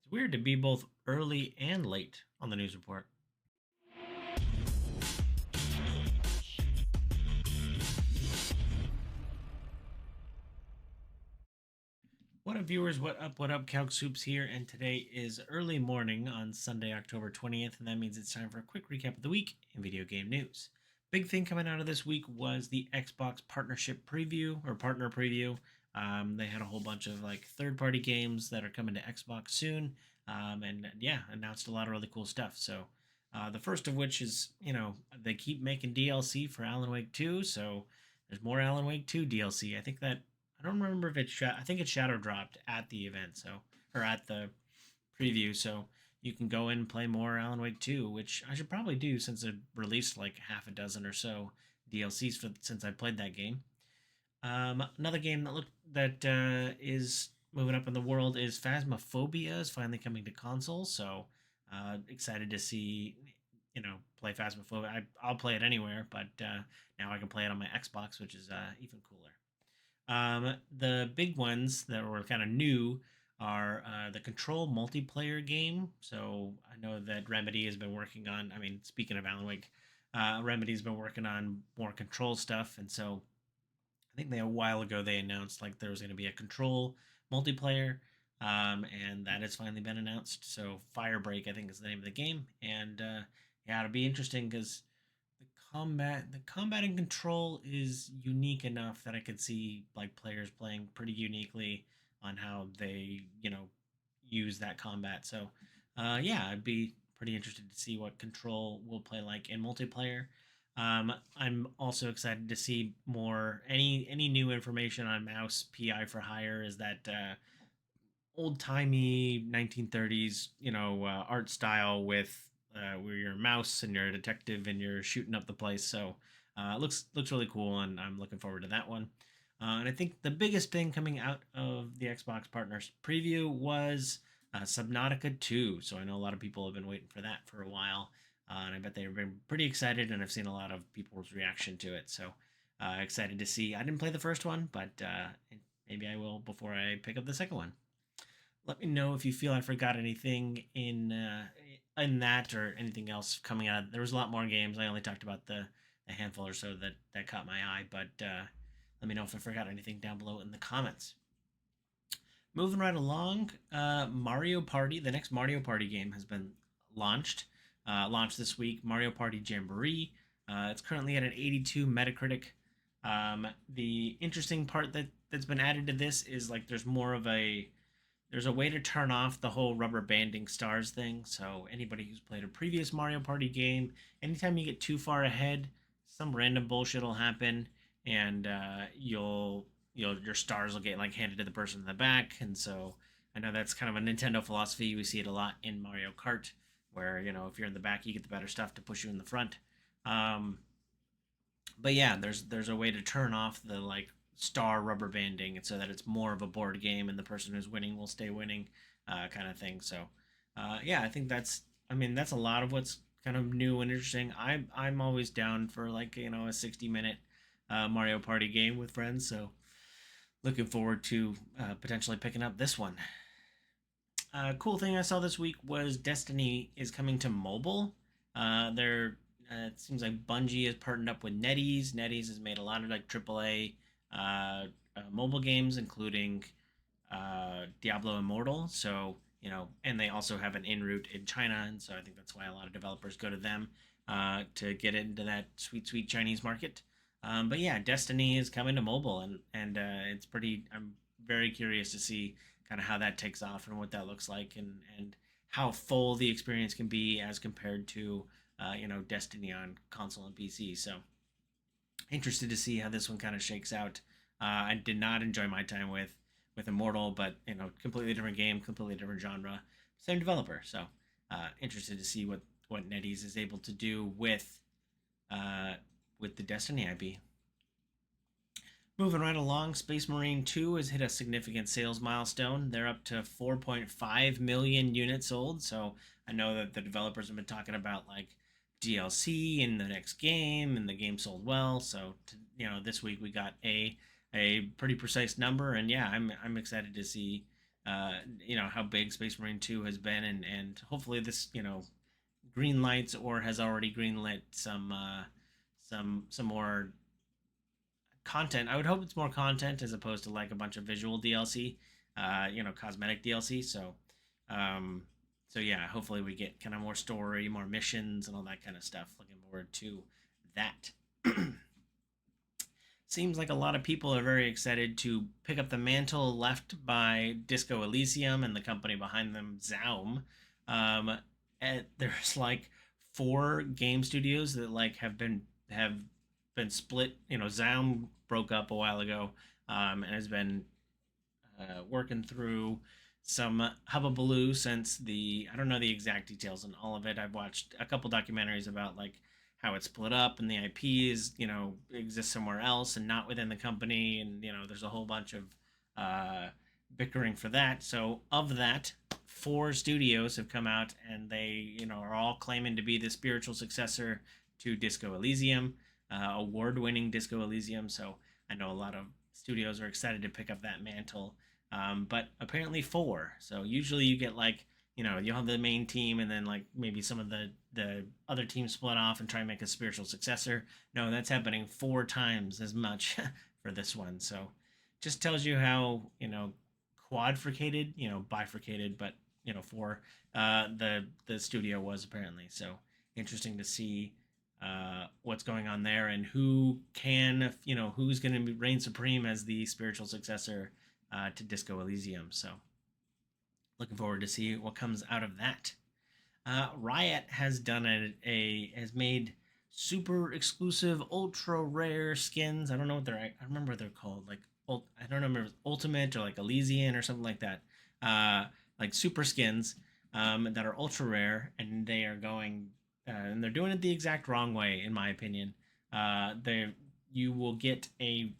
It's weird to be both early and late on the news report. What up, viewers? What up? What up? Calc Soups here, and today is early morning on Sunday, October 20th, and that means it's time for a quick recap of the week in video game news. Big thing coming out of this week was the Xbox partnership preview or partner preview. They had a whole bunch of like third-party games that are coming to Xbox soon, and yeah, announced a lot of really cool stuff. So the first of which is, they keep making DLC for Alan Wake 2, so there's more Alan Wake 2 DLC. I don't remember if I think it shadow dropped at the event, so or at the preview, so you can go in and play more Alan Wake 2, which I should probably do since it released like half a dozen or so DLCs since I played that game. Another game that is moving up in the world is Phasmophobia is finally coming to console, so excited to see play Phasmophobia. I'll play it anywhere, but now I can play it on my Xbox, which is even cooler. The big ones that were kind of new are the Control multiplayer game. So I know that Remedy has been working on. I mean, speaking of Alan Wake, Remedy's been working on more Control stuff, and so I think a while ago they announced like there was going to be a Control multiplayer, and that has finally been announced. So Firebreak, I think, is the name of the game, and yeah, it'll be interesting because the combat and control is unique enough that I could see like players playing pretty uniquely on how they use that combat. So yeah, I'd be pretty interested to see what control will play like in multiplayer. I'm also excited to see more any new information on mouse PI for hire. Is that old timey 1930s art style with where you're a mouse and you're a detective and you're shooting up the place. So looks really cool, and I'm looking forward to that one. And I think the biggest thing coming out of the Xbox Partners preview was Subnautica 2. So I know a lot of people have been waiting for that for a while, and I bet they've been pretty excited, and I've seen a lot of people's reaction to it. So excited to see. I didn't play the first one, but maybe I will before I pick up the second one. Let me know if you feel I forgot anything in that or anything else coming out. There was a lot more games. I only talked about the handful or so that caught my eye, but let me know if I forgot anything down below in the comments. Moving right along, Mario Party. The next Mario Party game has been launched. Launched this week. Mario Party Jamboree. It's currently at an 82 Metacritic. The interesting part that's been added to this is like there's a way to turn off the whole rubber banding stars thing. So anybody who's played a previous Mario Party game, anytime you get too far ahead, some random bullshit will happen, and your stars will get like handed to the person in the back. And so I know that's kind of a Nintendo philosophy. We see it a lot in Mario Kart, where if you're in the back, you get the better stuff to push you in the front. Um, but yeah, there's a way to turn off the like star rubber banding, and so that it's more of a board game, and the person who's winning will stay winning, kind of thing. So yeah, I think that's a lot of what's kind of new and interesting. I'm always down for like a 60-minute Mario Party game with friends. So looking forward to potentially picking up this one. Cool thing I saw this week was Destiny is coming to mobile. It seems like Bungie has partnered up with NetEase. NetEase has made a lot of like AAA mobile games, including Diablo Immortal. So and they also have an in route in China, and so I think that's why a lot of developers go to them to get into that sweet Chinese market. But yeah, Destiny is coming to mobile, and it's pretty. I'm very curious to see kind of how that takes off and what that looks like, and how full the experience can be as compared to Destiny on console and PC. So interested to see how this one kind of shakes out. I did not enjoy my time with Immortal, but completely different game, completely different genre, same developer. So interested to see what NetEase is able to do with the Destiny IP. Moving right along, Space Marine 2 has hit a significant sales milestone. They're up to 4.5 million units sold. So I know that the developers have been talking about like DLC in the next game, and the game sold well. So this week we got a pretty precise number, and yeah, I'm excited to see how big Space Marine 2 has been, and hopefully this green lights or has already greenlit some more content. I would hope it's more content as opposed to like a bunch of visual DLC, cosmetic DLC. Um, so yeah, hopefully we get kind of more story, more missions, and all that kind of stuff. Looking forward to that. Seems like a lot of people are very excited to pick up the mantle left by Disco Elysium and the company behind them, Zaum. Um, and there's like four game studios that like have been split. Zaum broke up a while ago, and has been working through some hubbubaloo since I don't know the exact details on all of it. I've watched a couple documentaries about like how it's split up and the IPs, exist somewhere else and not within the company, and there's a whole bunch of uh, bickering for that. So of that, four studios have come out and they, are all claiming to be the spiritual successor to Disco Elysium, award-winning Disco Elysium. So I know a lot of studios are excited to pick up that mantle, but apparently four. So usually you get like you'll have the main team and then like maybe some of the other teams split off and try and make a spiritual successor. No, that's happening four times as much for this one. So just tells you how quadricated, bifurcated, but for the studio was apparently. So interesting to see what's going on there and who's going to reign supreme as the spiritual successor to Disco Elysium. So looking forward to see what comes out of that. Riot has done has made super exclusive, ultra rare skins. I don't know what I remember what they're called. Like I don't remember if it's Ultimate or like Elysian or something like that. Like super skins that are ultra rare, and they are going and they're doing it the exact wrong way, in my opinion. They you will get you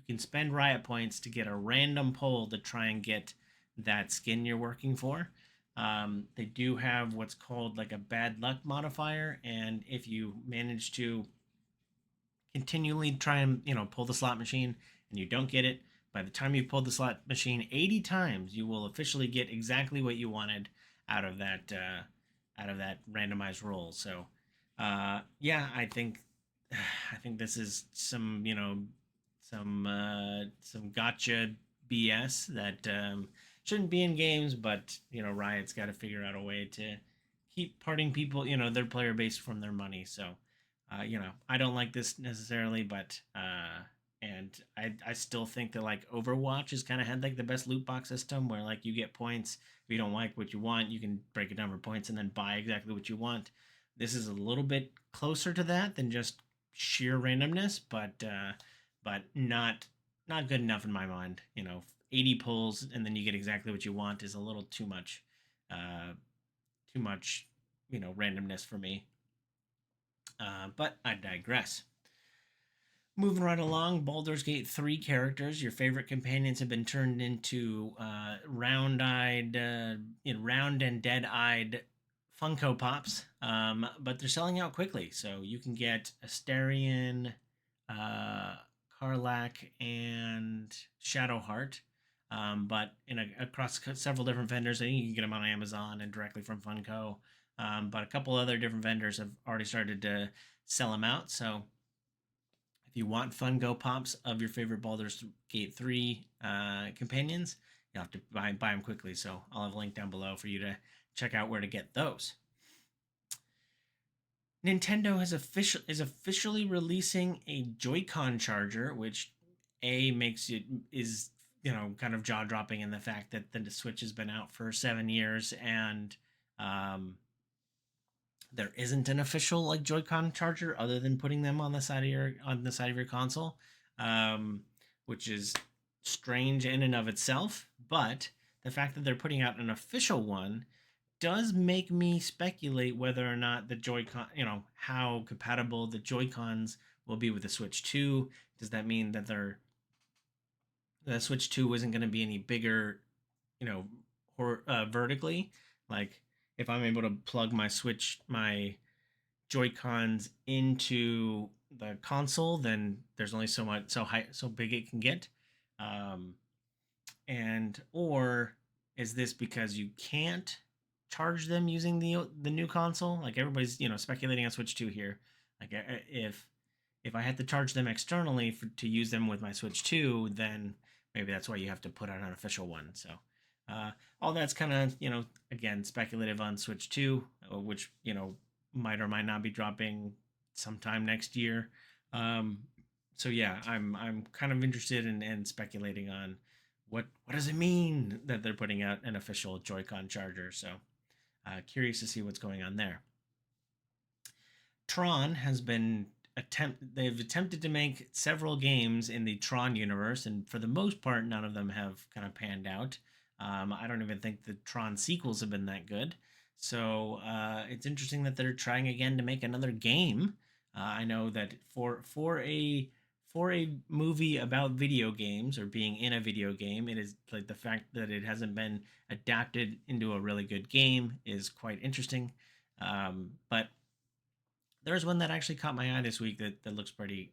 can spend riot points to get a random pull to try and get that skin you're working for. They do have what's called like a bad luck modifier, and if you manage to continually try and pull the slot machine and you don't get it, by the time you've pulled the slot machine 80 times, you will officially get exactly what you wanted out of that randomized roll. So yeah, I think this is some gotcha BS that shouldn't be in games, but Riot's got to figure out a way to keep parting people, their player base from their money. So, I don't like this necessarily, but and I still think that like Overwatch has kind of had like the best loot box system where like you get points. If you don't like what you want, you can break it down for points and then buy exactly what you want. This is a little bit closer to that than just sheer randomness, but not good enough in my mind. 80 pulls and then you get exactly what you want is a little too much, uh, too much, randomness for me. But I digress. Moving right along, Baldur's Gate 3 characters, your favorite companions have been turned into round and dead-eyed Funko Pops, but they're selling out quickly. So you can get Astarion, uh, Karlach, and Shadowheart, but across several different vendors. I think you can get them on Amazon and directly from Funko. But a couple other different vendors have already started to sell them out. So if you want Funko Pops of your favorite Baldur's Gate 3 companions, you'll have to buy them quickly. So I'll have a link down below for you to check out where to get those. Nintendo is officially releasing a Joy-Con charger, which makes it is kind of jaw dropping in the fact that the Switch has been out for 7 years and there isn't an official like Joy-Con charger other than putting them on the side of your console, which is strange in and of itself. But the fact that they're putting out an official one does make me speculate whether or not the Joy-Con, how compatible the Joy-Cons will be with the Switch 2. Does that mean that the Switch 2 isn't going to be any bigger, vertically? Like if I'm able to plug my Joy-Cons into the console, then there's only so big it can get. Um, and or is this because you can't charge them using the new console? Like everybody's speculating on Switch 2 here. Like if I had to charge them externally to use them with my Switch 2, then maybe that's why you have to put out an official one. So uh, all that's kind of again speculative on Switch 2, which might or might not be dropping sometime next year. Um, so yeah, I'm kind of interested in speculating on what does it mean that they're putting out an official Joy-Con charger. So curious to see what's going on there. Tron has been they've attempted to make several games in the Tron universe, and for the most part, none of them have kind of panned out. I don't even think the Tron sequels have been that good. So it's interesting that they're trying again to make another game. I know that for a movie about video games or being in a video game, it is like the fact that it hasn't been adapted into a really good game is quite interesting. But there's one that actually caught my eye this week that looks pretty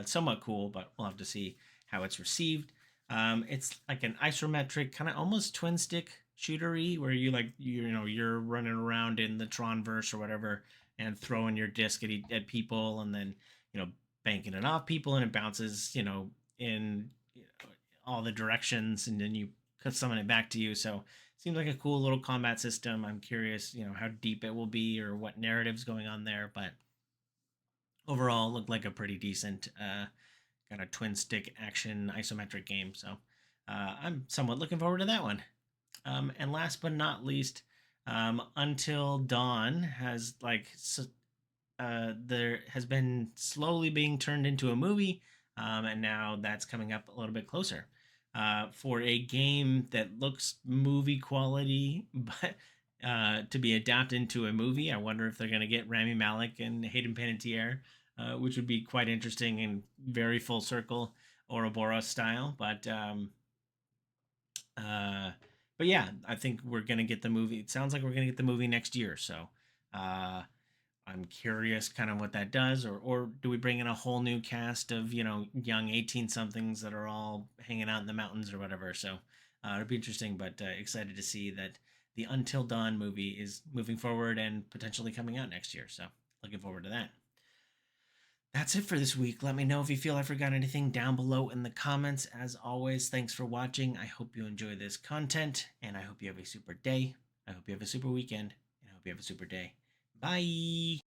somewhat cool, but we'll have to see how it's received. It's like an isometric, kind of almost twin stick shootery, where you're running around in the Tronverse or whatever and throwing your disc at people, and then banking it off people, and it bounces in all the directions, and then you summon it back to you. So seems like a cool little combat system. I'm curious how deep it will be or what narrative's going on there, but overall looked like a pretty decent kind of twin stick action isometric game. So I'm somewhat looking forward to that one. And last but not least, Until Dawn has there has been slowly being turned into a movie, and now that's coming up a little bit closer. For a game that looks movie quality, but to be adapted into a movie, I wonder if they're going to get Rami Malek and Hayden Panettiere, which would be quite interesting and very full circle Ouroboros style. Uh, but yeah, I think we're going to get the movie. It sounds like we're going to get the movie next year. So uh, I'm curious kind of what that does, or do we bring in a whole new cast of young 18 somethings that are all hanging out in the mountains or whatever. So it'll be interesting, but excited to see that the Until Dawn movie is moving forward and potentially coming out next year. So looking forward to that. That's it for this week. Let me know if you feel I forgot anything down below in the comments. As always, thanks for watching. I hope you enjoy this content, and I hope you have a super day. I hope you have a super weekend, and I hope you have a super day. Bye.